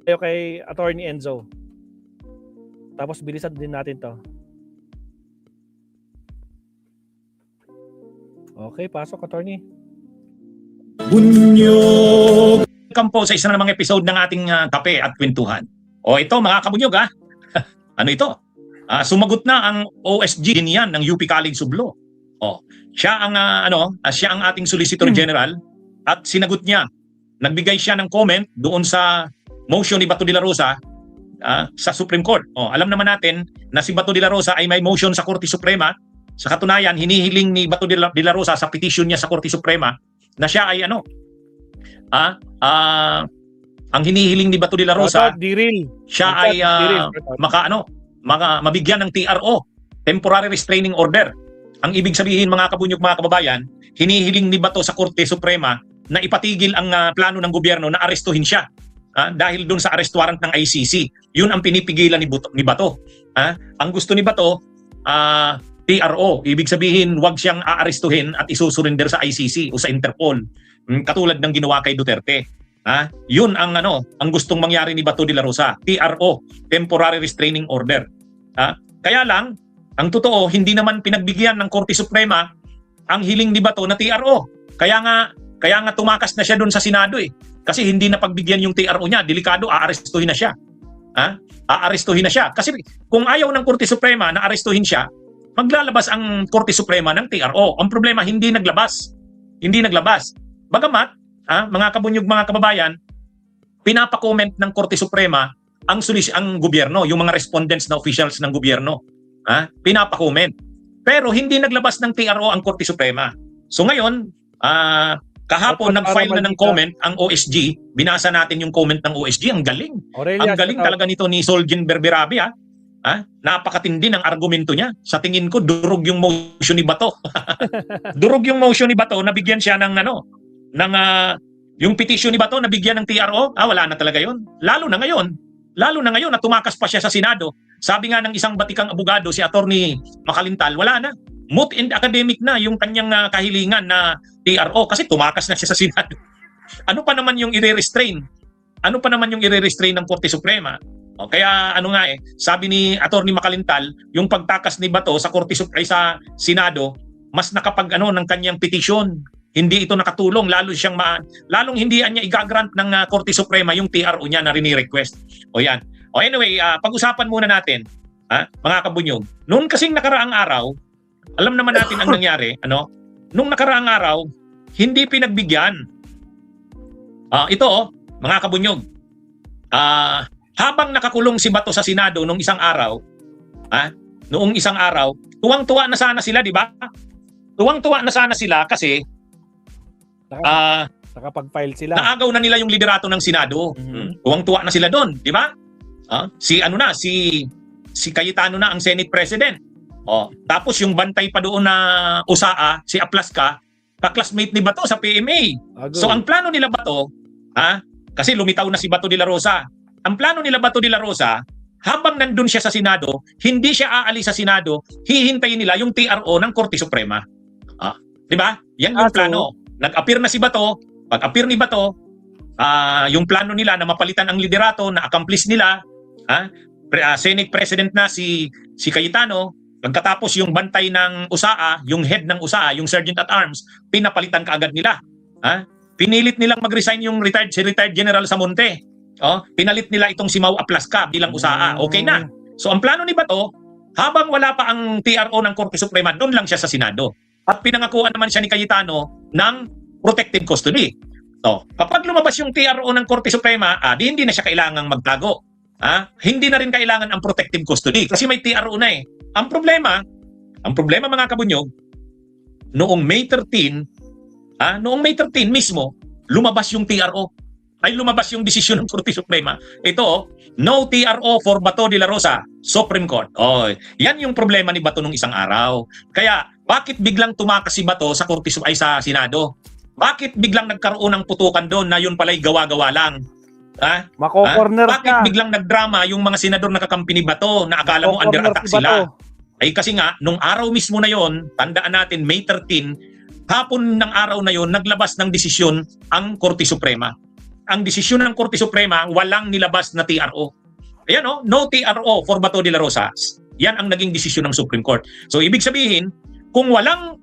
tayo kay Attorney Enzo. Tapos bilisan din natin to. Okay, pasok Attorney. Bunyog! Welcome po sa isa na namang episode ng ating Kape at Kwentuhan. O ito mga kabunyog ha. Ano ito? Sumagot na ang OSG niyan ng UP College of Law. O, siya ang siya ang ating Solicitor General at sinagot niya. Nagbigay siya ng comment doon sa motion ni Bato de la Rosa sa Supreme Court. O, alam naman natin na si Bato de la Rosa ay may motion sa Korte Suprema. Sa katunayan, hinihiling ni Bato de la Rosa sa petition niya sa Korte Suprema na siya ay ang hinihiling ni Bato de la Rosa, siya ay mabigyan ng TRO, Temporary Restraining Order. Ang ibig sabihin mga kabunyog, mga kababayan, hinihiling ni Bato sa Korte Suprema na ipatigil ang plano ng gobyerno na arestuhin siya dahil doon sa arrest warrant ng ICC. Yun ang pinipigilan ni Bato. Ang gusto ni Bato, TRO, ibig sabihin wag siyang aarestuhin at isusurrender sa ICC o sa Interpol, katulad ng ginawa kay Duterte. Yun ang ang gustong mangyari ni Bato de la Rosa, TRO, Temporary Restraining Order. Kaya lang, ang totoo, hindi naman pinagbigyan ng Korte Suprema ang hiling ni Bato na TRO. Kaya nga tumakas na siya doon sa Senado Kasi hindi na pagbigyan yung TRO niya, delikado, aarestuhin na siya. Aarestuhin na siya. Kasi kung ayaw ng Korte Suprema na arestuhin siya, maglalabas ang Korte Suprema ng TRO. Ang problema, hindi naglabas. Hindi naglabas. Bagamat, mga kabunyog, mga kababayan, pinapa-comment ng Korte Suprema ang gobyerno, yung mga respondents na officials ng gobyerno. Pinapa-comment. Pero hindi naglabas ng TRO ang Korte Suprema. So ngayon, kahapon nag-file na ng comment ang OSG. Binasa natin yung comment ng OSG. Ang galing. Ang galing talaga nito ni Solgen Berberabi. Napakatindi ng argumento niya. Sa tingin ko, durog yung motion ni Bato. Durog yung motion ni Bato, nabigyan siya ng yung petition ni Bato, nabigyan ng TRO. Wala na talaga yon. Lalo na ngayon na tumakas pa siya sa Senado. Sabi nga ng isang batikang abogado, si Attorney Makalintal, wala na. Moot and academic na yung kanyang kahilingan na TRO kasi tumakas na siya sa Senado. Ano pa naman yung i-restrain? Ano pa naman yung i-restrain ng Korte Suprema? Kaya sabi ni Attorney Makalintal, yung pagtakas ni Bato sa Korte Suprema sa Senado, mas nakapag ng kanyang petition. Hindi ito nakatulong, lalong hindi niya igagrant ng Korte Suprema yung TRO niya na rini-request. Yan. Anyway, pag-usapan muna natin, mga kabunyog. Noon kasing nakaraang araw, alam naman natin ang nangyari, nung nakaraang araw, hindi pinagbigyan. Ito, mga kabunyog, habang nakakulong si Bato sa Senado noong isang araw, tuwang-tuwa na sana sila, di ba? Tuwang-tuwa na sana sila kasi nakapag-file sila. Naagaw na nila yung liderato ng Senado. Tuwang-tuwa na sila doon, di ba? Si Cayetano na ang Senate President. Tapos yung bantay pa doon na USAA, si Aplaska, ka-classmate ni Bato sa PMA. So ang plano nila Bato, kasi lumitaw na si Bato de la Rosa. Ang plano nila Bato de la Rosa, habang nandun siya sa Senado, hindi siya aalis sa Senado, hihintayin nila yung TRO ng Korte Suprema. Di ba? Yan yung plano. Nag-appear na si Bato, pag-appear ni Bato, yung plano nila na mapalitan ang liderato, na accomplish nila, Senate President na si Cayetano, pagkatapos yung bantay ng USAA, yung head ng USAA, yung Sergeant at Arms, pinapalitan kaagad nila. Pinilit nilang mag-resign yung retired General Samonte. Pinalit nila itong si Mau Aplaska bilang USAA. Okay na. So ang plano ni Bato, habang wala pa ang TRO ng Korte Suprema, doon lang siya sa Senado. At pinangakuan naman siya ni Cayetano ng protective custody. Kapag lumabas yung TRO ng Korte Suprema, hindi na siya kailangang magtago. Hindi na rin kailangan ang protective custody kasi may TRO na Ang problema mga kabunyog, noong May 13 mismo, lumabas yung TRO. Lumabas yung desisyon ng Korte Suprema. Ito, no TRO for Bato de la Rosa, Supreme Court. Yan yung problema ni Bato nung isang araw. Kaya, bakit biglang tumakas si Bato sa sa Senado? Bakit biglang nagkaroon ng putukan doon na yun pala'y gawa-gawa lang? Mako-corner Bakit biglang nagdrama yung mga senador na kakampi ni Bato na akala mo under attack sila? Kasi nga, nung araw mismo na yon, tandaan natin, May 13, hapon ng araw na yon, naglabas ng desisyon ang Korte Suprema. ang desisyon ng Korte Suprema, walang nilabas na TRO. Ayan no TRO for Bato de la Rosa. Yan ang naging desisyon ng Supreme Court. So ibig sabihin, kung walang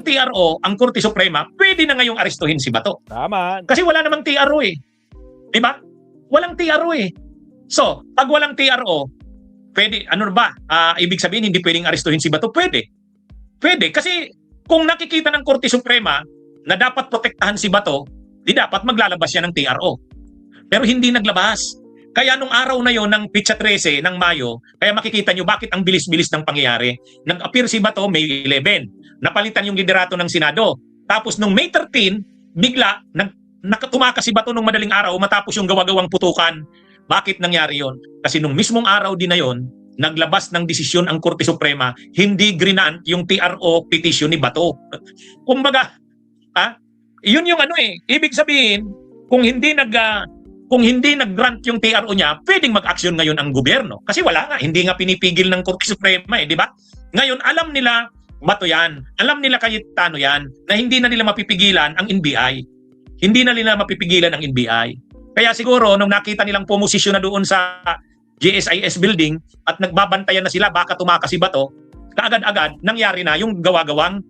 TRO ang Korte Suprema, pwede na ngayong arestuhin si Bato. Tama. Kasi wala namang TRO eh. 'Di ba? Walang TRO eh. So, pag walang TRO, pwede, ano ba? Ibig sabihin, hindi pwedeng arestuhin si Bato? Pwede. Pwede. Kasi kung nakikita ng Korte Suprema na dapat protektahan si Bato, di dapat maglalabas siya ng TRO. Pero hindi naglabas. Kaya nung araw na yon ng Pitsa 13 ng Mayo, kaya makikita nyo bakit ang bilis-bilis ng pangyayari. Nag-appear si Bato May 11, napalitan yung liderato ng Senado. Tapos nung May 13, bigla tumakas si Bato nung madaling araw matapos yung gawa-gawang putukan. Bakit nangyari yon? Kasi nung mismong araw din na yon, naglabas ng desisyon ang Korte Suprema, hindi grinant yung TRO petition ni Bato. Kumbaga, yun yung ibig sabihin, kung hindi nag-grant yung TRO niya, pwedeng mag-action ngayon ang gobyerno. Kasi wala nga, hindi nga pinipigil ng Korte Suprema di ba? Ngayon, alam nila Bato yan, alam nila Cayetano yan, na hindi na nila mapipigilan ang NBI. Hindi na nila mapipigilan ang NBI. Kaya siguro, nung nakita nilang pumosisyon na doon sa GSIS building at nagbabantayan na sila baka tumakas si Bato, kaagad-agad nangyari na yung gawa-gawang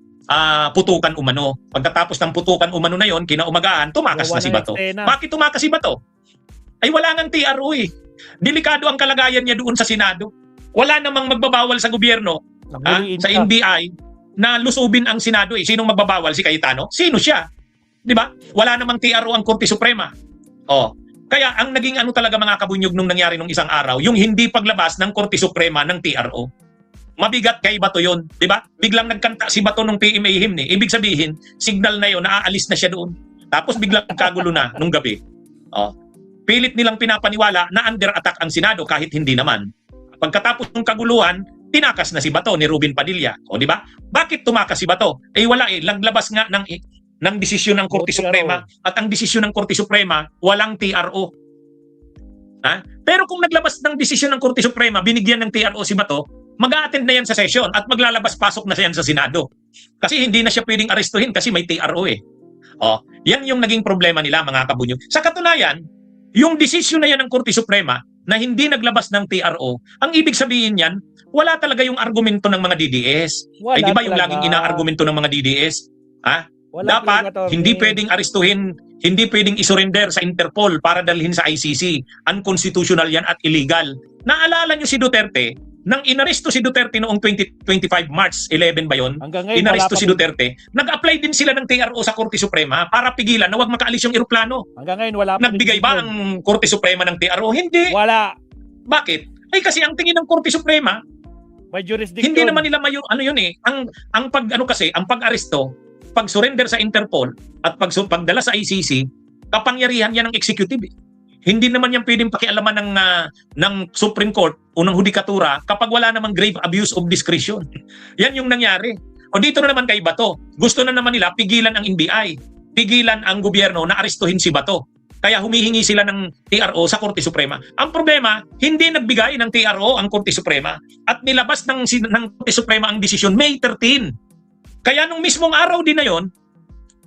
putukan umano. Pagkatapos ng putukan umano na yon, kinaumagahan, tumakas na si Bato. Bakit tumakas si Bato? Ay wala ngang TRO eh. Delikado ang kalagayan niya doon sa Senado. Wala namang magbabawal sa gobyerno, sa NBI, na lusubin ang Senado eh. Sinong magbabawal? Si Cayetano? Sino siya? Di ba? Wala namang TRO ang Korte Suprema. Kaya ang naging talaga mga kabunyog nung nangyari nung isang araw, yung hindi paglabas ng Korte Suprema ng TRO. Mabigat kay Bato yun, di ba? Biglang nagkanta si Bato nung PMA hymn eh. Ibig sabihin, signal na yun, naaalis na siya doon. Tapos biglang kagulo na nung gabi. Pilit nilang pinapaniwala na under attack ang Senado kahit hindi naman. Pagkatapos ng kaguluhan, tinakas na si Bato ni Ruben Padilla. Di ba? Bakit tumakas si Bato? Wala laglabas nga ng desisyon ng Korte Suprema at ang desisyon ng Korte Suprema walang TRO. Pero kung naglabas ng desisyon ng Korte Suprema, binigyan ng TRO si Bato, mag-a-attend na yan sa session at maglalabas-pasok na yan sa Senado. Kasi hindi na siya pwedeng arestuhin kasi may TRO eh. Yan yung naging problema nila mga kabunyog. Sa katunayan, yung desisyon na yan ng Korte Suprema na hindi naglabas ng TRO, ang ibig sabihin yan, wala talaga yung argumento ng mga DDS. Di ba yung laging inaargumento ng mga DDS? Dapat hindi pwedeng arestuhin, hindi pwedeng isurrender sa Interpol para dalhin sa ICC. Unconstitutional yan at illegal. Naalala nyo si Duterte, nang inaresto si Duterte noong 2025 March 11 ba yun? Inaresto si Duterte, nag-apply din sila ng TRO sa Korte Suprema para pigilan na huwag makaalis yung eroplano. Hanggang ngayon wala pa. Nagbigay ba ang Korte Suprema ng TRO? Hindi. Wala. Bakit? Kasi ang tingin ng Korte Suprema, may jurisdiction. Hindi naman nila ang pag-aresto, pag-surrender sa Interpol at pagdala sa ICC, kapangyarihan yan ng executive. Hindi naman yan pwedeng pakialaman ng Supreme Court o ng Hudikatura kapag wala namang grave abuse of discretion. Yan yung nangyari. Dito na naman kay Bato, gusto na naman nila pigilan ang NBI, pigilan ang gobyerno na arestuhin si Bato. Kaya humihingi sila ng TRO sa Korte Suprema. Ang problema, hindi nagbigay ng TRO ang Korte Suprema at nilabas ng Korte Suprema ang desisyon May 13. Kaya nung mismong araw din na yon,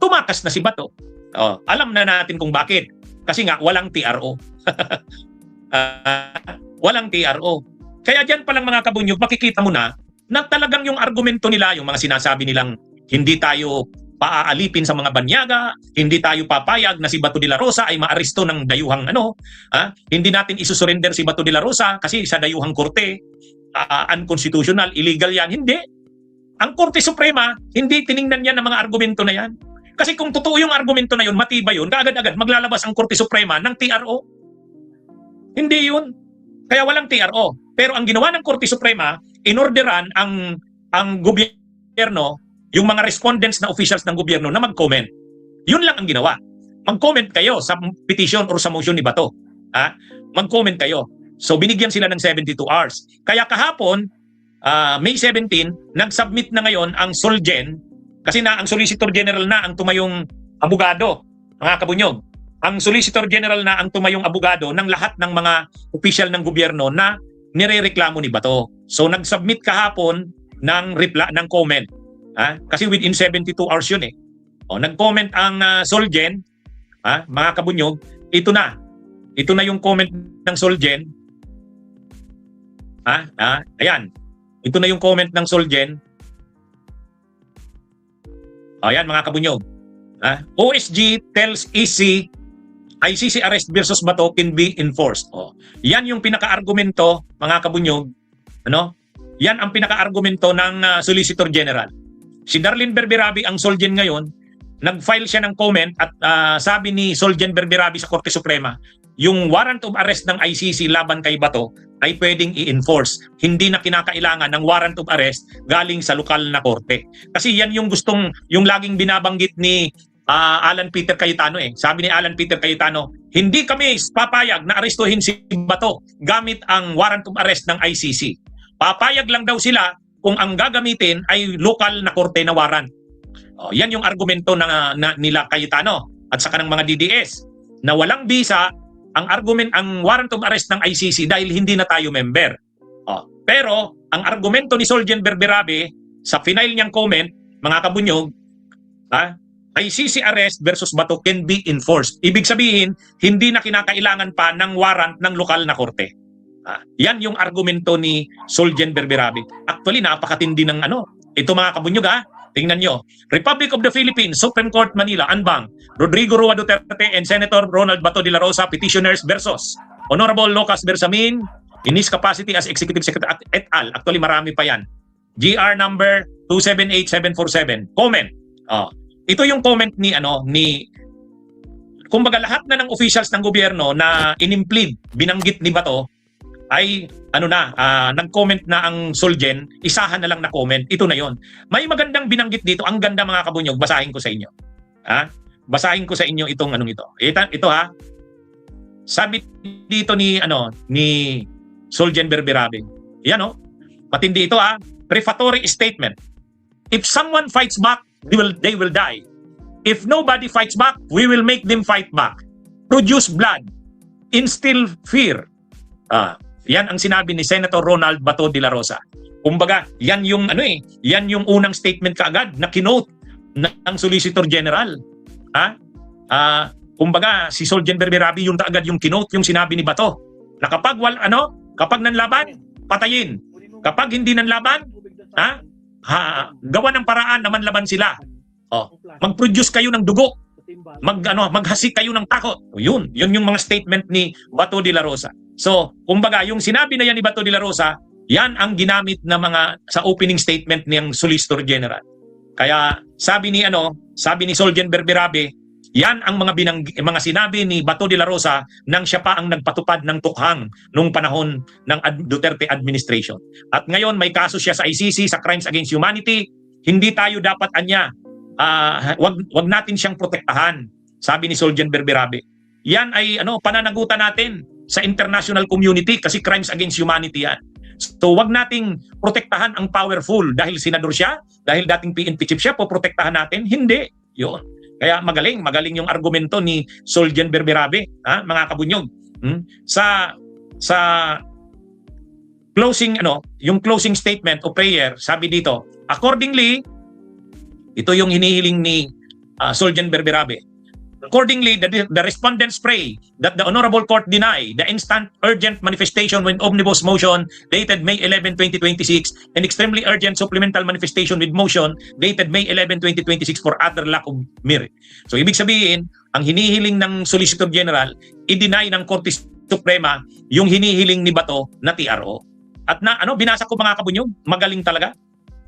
tumakas na si Bato. Alam na natin kung bakit. Kasi nga, walang TRO. Walang TRO. Kaya dyan palang mga kabunyog, makikita mo na talagang yung argumento nila, yung mga sinasabi nilang hindi tayo paaalipin sa mga banyaga, hindi tayo papayag na si Bato de la Rosa ay maaresto ng dayuhang hindi natin isusurrender si Bato de la Rosa kasi sa dayuhang korte, unconstitutional, illegal yan. Hindi. Ang Korte Suprema, hindi tiningnan yan ng mga argumento na yan. Kasi kung totoo yung argumento na yun, matibay yun, kaagad-agad maglalabas ang Korte Suprema ng TRO. Hindi yun. Kaya walang TRO. Pero ang ginawa ng Korte Suprema, inorderan ang gobyerno, yung mga respondents na officials ng gobyerno na mag-comment. Yun lang ang ginawa. Mag-comment kayo sa petition or sa motion ni Bato. Mag-comment kayo. So binigyan sila ng 72 hours. Kaya kahapon, May 17, nag-submit na ngayon ang Solgen. Kasi ang Solicitor General na ang tumayong abogado, mga kabunyog. Ang Solicitor General na ang tumayong abogado ng lahat ng mga opisyal ng gobyerno na nirereklamo ni Bato. So nag-submit kahapon ng comment. Kasi within 72 hours yun eh. Nag-comment ang Solgen, mga kabunyog, ito na. Ito na yung comment ng Solgen. Ayan. Ito na yung comment ng Solgen. Ayan mga kabunyog. OSG tells EC ICC arrest versus Bato can be enforced. Yan yung pinaka-argumento mga kabunyog. Yan ang pinaka-argumento ng Solicitor General. Si Darlene Berberabi ang Solgen ngayon, nag-file siya ng comment at sabi ni Solgen Berberabi sa Korte Suprema, yung warrant of arrest ng ICC laban kay Bato ay pwedeng i-enforce. Hindi na kinakailangan ng warrant of arrest galing sa lokal na korte. Kasi yan yung yung laging binabanggit ni Alan Peter Cayetano Sabi ni Alan Peter Cayetano, hindi kami papayag na arestuhin si Bato gamit ang warrant of arrest ng ICC. Papayag lang daw sila kung ang gagamitin ay lokal na korte na warrant. Yan yung argumento nila Cayetano at saka ng mga DDS na walang bisa ang warrant of arrest ng ICC dahil hindi na tayo member. Pero ang argumento ni Solgen Berberabe sa final niyang comment, mga kabunyog, ICC arrest versus Bato can be enforced. Ibig sabihin, hindi na kinakailangan pa ng warrant ng lokal na korte. Yan yung argumento ni Solgen Berberabe. Actually, napakatindi ng Ito mga kabunyog tingnan nyo. Republic of the Philippines, Supreme Court Manila, Anbang, Rodrigo Roa Duterte and Senator Ronald Bato de la Rosa petitioners versus Honorable Lucas Bersamin in his capacity as Executive Secretary et al. Actually, marami pa yan. GR number 278747. Comment. Ito yung comment kumbaga lahat na ng officials ng gobyerno na inimplead, binanggit ni Bato, ay nag-comment na ang Solgen, isahan na lang na comment. Ito na yon. May magandang binanggit dito. Ang ganda mga kabunyog. Basahin ko sa inyo. Basahin ko sa inyo itong ito. Ito Sabi dito ni Solgen Berberabe. Yan matindi ito Prefatory statement. If someone fights back, they will die. If nobody fights back, we will make them fight back. Produce blood. Instill fear. Yan ang sinabi ni Senator Ronald Bato de la Rosa. Kumbaga, yan yung yan yung unang statement kaagad na kinote ng Solicitor General. Kumbaga, si Solgen Berberabe yung kaagad yung kinote yung sinabi ni Bato. Na kapag nanlaban, patayin. Kapag hindi nanlaban, gawa ng paraan na manlaban sila. Mag-produce kayo ng dugo. Maghasik kayo ng takot. Yun yung mga statement ni Bato de la Rosa. So, kumbaga, yung sinabi na yan ni Bato de la Rosa, yan ang ginamit na sa opening statement niyang Solicitor General. Kaya sabi ni Solgen Berberabe, yan ang mga sinabi ni Bato de la Rosa nang siya pa ang nagpatupad ng tukhang nung panahon ng Duterte administration. At ngayon may kaso siya sa ICC sa Crimes Against Humanity. Hindi tayo dapat wag natin siyang protektahan, sabi ni Solgen Berberabe. Yan ay pananagutan natin sa international community kasi crimes against humanity yan. So wag nating protektahan ang powerful dahil senador siya, dahil dating PNP chief siya, poprotektahan natin. Hindi. Yun. Kaya magaling yung argumento ni Solgen Berberabe, mga kabunyog. Sa closing yung closing statement o prayer, sabi dito, accordingly, ito yung hinihiling ni Solgen Berberabe. Accordingly, the respondents pray that the Honorable Court deny the instant urgent manifestation with omnibus motion dated May 11, 2026 and extremely urgent supplemental manifestation with motion dated May 11, 2026 for utter lack of merit. So, ibig sabihin, ang hinihiling ng Solicitor General, i-deny ng Korte Suprema yung hinihiling ni Bato na TRO. At binasa ko mga kabunyog, magaling talaga.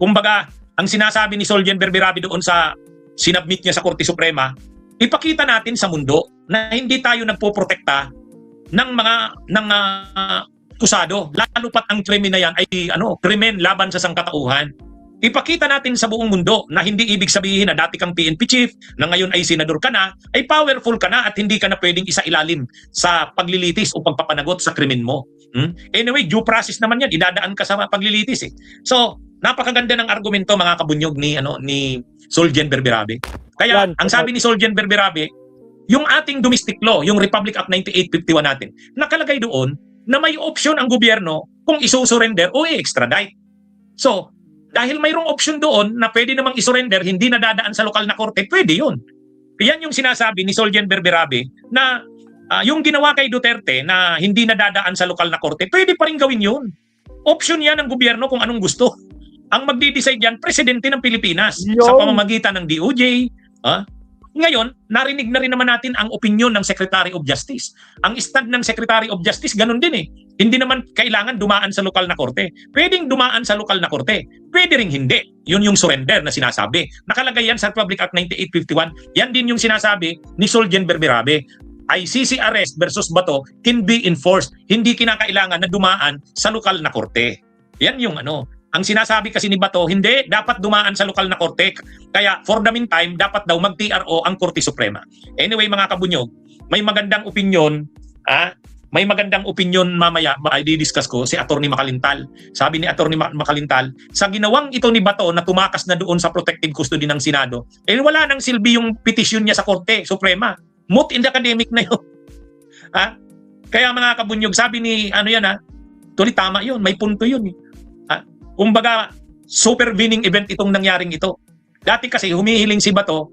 Kumbaga, ang sinasabi ni Solgen Berberabe doon sa sinubmit niya sa Korte Suprema, ipakita natin sa mundo na hindi tayo nagpoprotekta ng mga kusado, lalo pat ang krimen na yan ay krimen laban sa sangkatauhan. Ipakita natin sa buong mundo na hindi ibig sabihin na dati kang PNP chief, na ngayon ay senador ka na, ay powerful ka na at hindi ka na pwedeng isailalim sa paglilitis o pagpapanagot sa krimen mo. Anyway, due process naman yan, idadaan ka sa paglilitis So, napakaganda ng argumento mga kabunyog ni Solgen Berberabe. Kaya ang sabi ni Solgen Berberabe, yung ating domestic law, yung Republic Act 9851 natin, nakalagay doon na may option ang gobyerno kung iso-surrender o i-extradite. So, dahil mayroong option doon na pwede namang isurrender, hindi nadadaan sa lokal na korte, pwede yun. Yan yung sinasabi ni Solgen Berberabe na yung ginawa kay Duterte na hindi nadadaan sa lokal na korte, pwede pa rin gawin yun. Option yan ng gobyerno kung anong gusto. Ang magdi-decide yan, presidente ng Pilipinas sa Yun. pamamagitan ng DOJ. Ngayon, narinig na rin naman natin ang opinion ng Secretary of Justice. Ang stand ng Secretary of Justice, ganun din eh. Hindi naman kailangan dumaan sa lokal na korte. Pwedeng dumaan sa lokal na korte. Pwede ring hindi. Yun yung surrender na sinasabi. Nakalagay yan sa Republic Act 9851. Yan din yung sinasabi ni Soljen Berberabe. ICC arrest versus Bato can be enforced. Hindi kinakailangan na dumaan sa lokal na korte. Yan yung ano. Ang sinasabi kasi ni Bato, hindi, dapat dumaan sa lokal na korte. Kaya for the meantime, dapat daw mag-TRO ang Korte Suprema. Anyway mga kabunyog, may magandang opinion, may magandang opinion mamaya, i-discuss ko, si Atty. Makalintal. Sabi ni Atty. Makalintal, sa ginawang ito ni Bato na tumakas na doon sa protective custody ng Senado, wala nang silbi yung petition niya sa Korte Suprema. Moot in the academic na yun. Kaya mga kabunyog, sabi ni, tuloy tama yun, may punto yun. Kumbaga, super winning event itong nangyaring ito. Dati kasi humihiling si Bato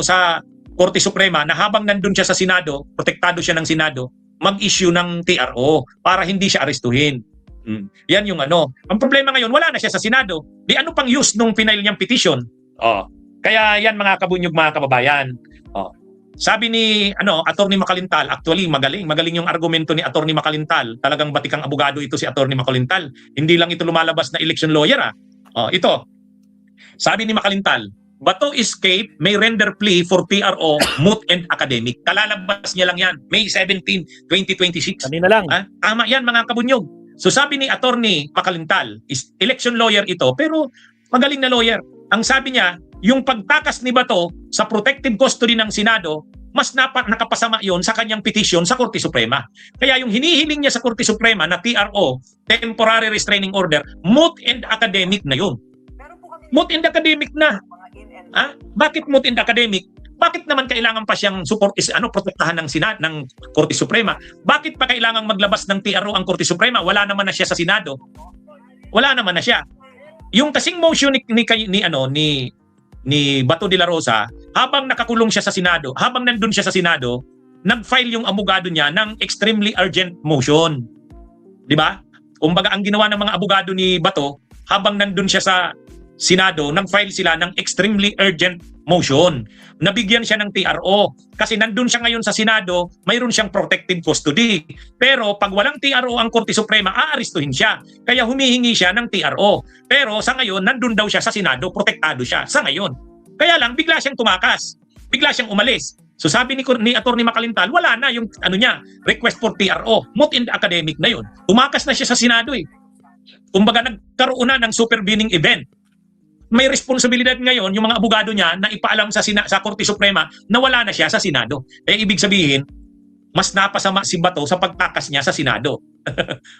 sa Korte Suprema na habang nandun siya sa Senado, protektado siya ng Senado, mag-issue ng TRO para hindi siya arestuhin. Yan yung ano. Ang problema ngayon, wala na siya sa Senado. Di ano pang use nung final niyang petition? Kaya yan mga kabunyog, mga kababayan. Sabi ni Atty. Makalintal, actually magaling yung argumento ni Atty. Makalintal. Talagang batikang abogado ito si Atty. Makalintal. Hindi lang ito lumalabas na election lawyer. Ito. Sabi ni Makalintal, Bato escape may render plea for TRO moot and academic. Kalalabas niya lang yan, May 17, 2026. Kanina lang. Tama yan mga kabunyog. So sabi ni Atty. Makalintal, is election lawyer ito pero magaling na lawyer. Ang sabi niya, yung pagtakas ni Bato sa protective custody ng Senado, mas nakapasama yon sa kanyang petition sa Korte Suprema. Kaya yung hinihiling niya sa Korte Suprema na TRO, Temporary Restraining Order, moot and academic na yun. Moot and academic na. Bakit moot and academic? Bakit naman kailangan pa siyang protektahan ng Senado, ng Korte Suprema? Bakit pa kailangang maglabas ng TRO ang Korte Suprema? Wala naman na siya sa Senado. Wala naman na siya. Yung kasing motion ni Bato de la Rosa, habang nakakulong siya sa Senado, habang nandun siya sa Senado, nag-file yung abogado niya ng extremely urgent motion. Di ba? Kumbaga ang ginawa ng mga abogado ni Bato, habang nandun siya sa Senado, nag-file sila ng extremely urgent motion. Nabigyan siya ng TRO. Kasi nandun siya ngayon sa Senado, mayroon siyang protective custody. Pero pag walang TRO ang Korte Suprema, aarestuhin siya. Kaya humihingi siya ng TRO. Pero sa ngayon, nandun daw siya sa Senado, protektado siya sa ngayon. Kaya lang, bigla siyang tumakas. Bigla siyang umalis. So sabi ni Atty. Makalintal, wala na yung request for TRO. Moot in the academic na yun. Tumakas na siya sa Senado eh. Kumbaga nagkaroon na ng supervening event. May responsibilidad ngayon yung mga abogado niya na ipaalam sa Korte Suprema na wala na siya sa Senado. Ibig sabihin, mas napasama si Bato sa pagtakas niya sa Senado.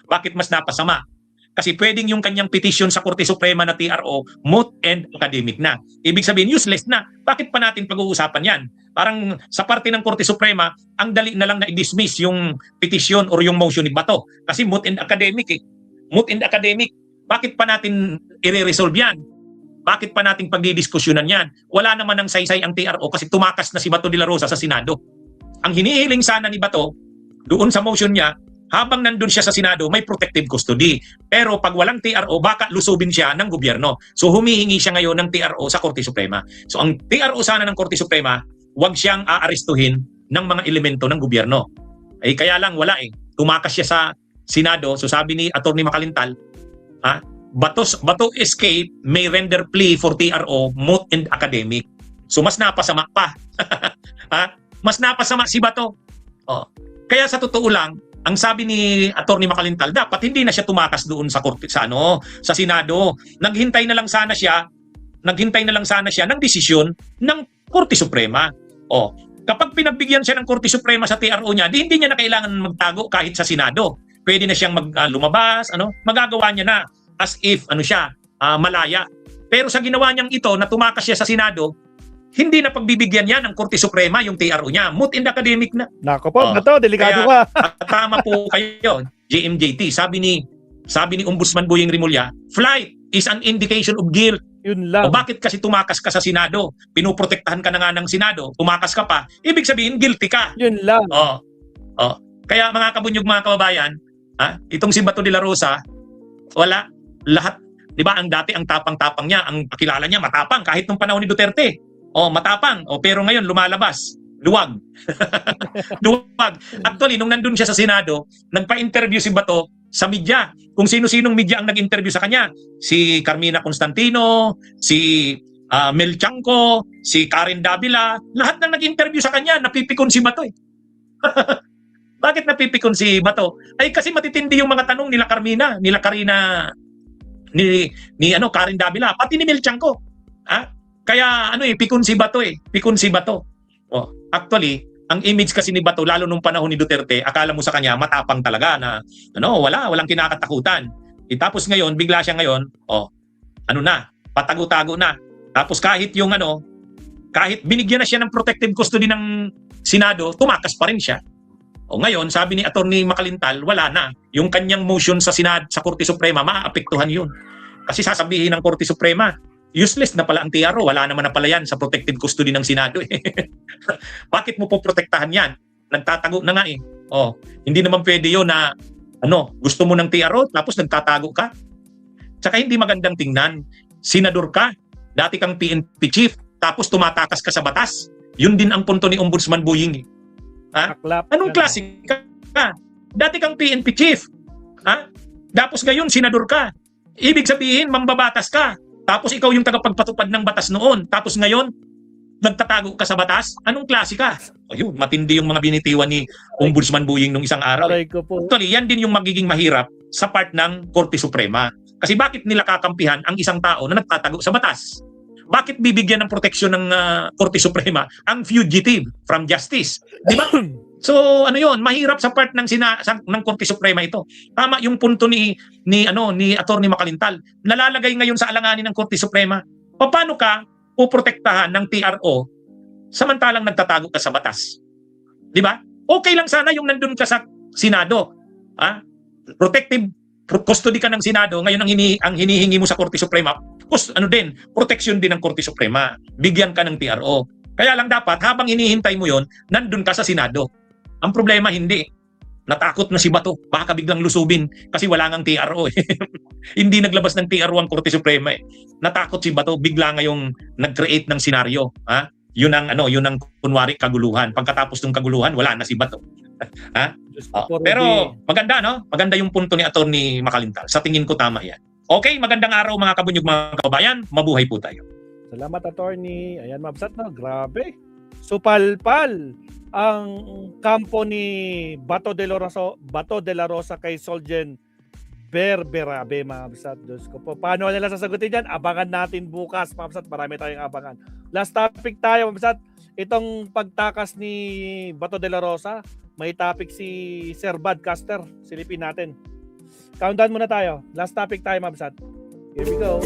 Bakit mas napasama? Kasi pwedeng yung kanyang petition sa Korte Suprema na TRO, moot and academic na. Ibig sabihin, useless na. Bakit pa natin pag-uusapan yan? Parang sa parte ng Korte Suprema, ang dali na lang na i-dismiss yung petition or yung motion ni Bato. Kasi moot and academic eh. Moot and academic. Bakit pa natin i-resolve yan? Bakit pa nating pagdidiskusyonan yan? Wala naman ng saysay ang TRO kasi tumakas na si Bato de la Rosa sa Senado. Ang hinihiling sana ni Bato, doon sa motion niya, habang nandun siya sa Senado, may protective custody. Pero pag walang TRO, baka lusubin siya ng gobyerno. So humihingi siya ngayon ng TRO sa Korte Suprema. So ang TRO sana ng Korte Suprema, huwag siyang aarestuhin ng mga elemento ng gobyerno. Kaya lang wala eh. Tumakas siya sa Senado. So sabi ni Atty. Makalintal, Bato escape may render plea for TRO moot and academic. So mas napasama pa. Mas napasama si Bato. Kaya sa totoo lang, ang sabi ni Atty. Makalintal, dapat hindi na siya tumakas doon sa korte sa Senado. Naghintay na lang sana siya ng desisyon ng Korte Suprema. Kapag pinagbigyan siya ng Korte Suprema sa TRO niya, hindi niya na kailangan magtago kahit sa Senado. Pwede na siyang lumabas, magagawa niya na as if malaya. Pero sa ginawa niyang ito na tumakas siya sa Senado, hindi na pagbibigyan niya ng Korte Suprema yung TRO niya. Moot in the academic na. Nako po, Bato, delikado ka. Tama po kayo, GMJT. Sabi ni Ombudsman Boyeng Rimulya, flight is an indication of guilt. Yun lang. O bakit kasi tumakas ka sa Senado? Pinuprotektahan ka na nga ng Senado, tumakas ka pa, ibig sabihin guilty ka. Yun lang. Oh. Oh. Kaya mga kabunyog, mga kababayan, itong si Bato de la Rosa, wala lahat, 'di ba? Ang dati ang tapang-tapang niya, ang pakilala niya matapang kahit nung panahon ni Duterte. Oh, matapang. Oh, pero ngayon lumalabas, luwag. Luwag. Actually, nung nandun siya sa Senado, nagpa-interview si Bato sa media. Kung sino-sinong media ang nag-interview sa kanya. Si Carmina Constantino, si Mel Chanco, si Karen Davila, lahat ng nag-interview sa kanya, napipikon si Bato eh. Bakit napipikon si Bato? Ay kasi matitindi yung mga tanong nila Carmina, nila Karina, ni Karen Davila, pati ni Mel Chanco. Kaya pikon si Bato eh. Pikon si Bato. Oh, actually, ang image kasi ni Bato lalo nung panahon ni Duterte, akala mo sa kanya matapang talaga na walang kinakatakutan. Tapos ngayon, bigla siya ngayon, patago-tago na. Tapos kahit kahit binigyan na siya ng protective custody ng Senado, tumakas pa rin siya. O ngayon, sabi ni Attorney Makalintal, wala na. Yung kanyang motion sa sa Korte Suprema, maaapektuhan yun. Kasi sasabihin ng Korte Suprema, useless na pala ang TRO, wala naman na pala yan sa protective custody ng Senado. Bakit mo po protektahan yan? Nagtatago na nga eh. Hindi naman pwede yun na gusto mo ng TRO tapos nagtatago ka. Tsaka hindi magandang tingnan. Senador ka, dati kang PNP chief, tapos tumatakas ka sa batas. Yun din ang punto ni Ombudsman Boying. Anong klase ka? Dati kang PNP chief. Tapos ngayon senador ka. Ibig sabihin mambabatas ka. Tapos ikaw yung tagapagpatupad ng batas noon. Tapos ngayon, nagtatago ka sa batas? Anong klase ka? Ayun, matindi yung mga binitiwan ni Ombudsman Boying nung isang araw. Actually, yan din yung magiging mahirap sa part ng Korte Suprema. Kasi bakit nila kakampihan ang isang tao na nagtatago sa batas? Bakit bibigyan ng proteksyon ng Korte Suprema ang fugitive from justice? Di ba? So, mahirap sa part ng Korte Suprema ito. Tama yung punto ni Attorney Makalintal. Nalalagay ngayon sa alanganin ng Korte Suprema. Paano ka poprotektahan ng TRO samantalang nagtatago ka sa batas? Di ba? Okay lang sana yung nandun ka sa Senado. Protective custody ka ng Senado, ngayon ang hinihingi mo sa Korte Suprema, protection din ng Korte Suprema. Bigyan ka ng TRO. Kaya lang dapat habang hinihintay mo yon, nandun ka sa Senado. Ang problema hindi. Natakot na si Bato. Baka biglang lusubin kasi wala ngang TRO. Hindi naglabas ng TRO ang Korte Suprema eh. Natakot si Bato, bigla ngayong nag-create ng senaryo. Yun ang kunwari kaguluhan. Pagkatapos ng kaguluhan, wala na si Bato. Pero maganda Maganda yung punto ni Attorney Makalintal. Sa tingin ko tama yan. Okay, magandang araw mga kabunyog, mga kababayan. Mabuhay po tayo. Salamat, Attorney. Ayan, mabsat na. Grabe. Supalpal ang kampo ni Bato de la Rosa kay Soljen Berberabe, mabsat. Diyos ko po. Paano nila sasagutin dyan? Abangan natin bukas, mabsat. Marami tayong abangan. Last topic tayo, mabsat. Itong pagtakas ni Bato de la Rosa, may topic si Sir Badcaster. Silipin natin. Countdown muna tayo. Last topic tayo, mabsat. Here we go.